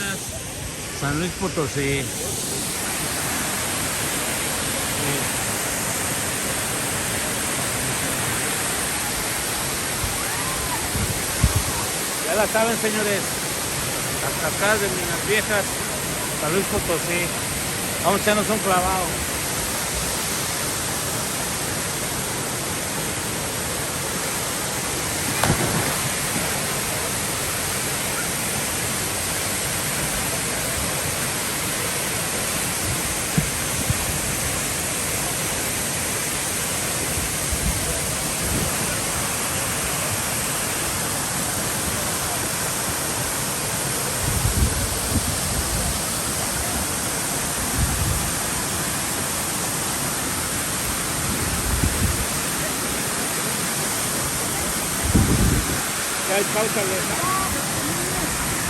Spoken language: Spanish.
Viejas, San Luis Potosí. Ya la saben, señores, las cascadas de Minas Viejas, San Luis Potosí. Vamos a echarnos un clavado. Ya, cáutale.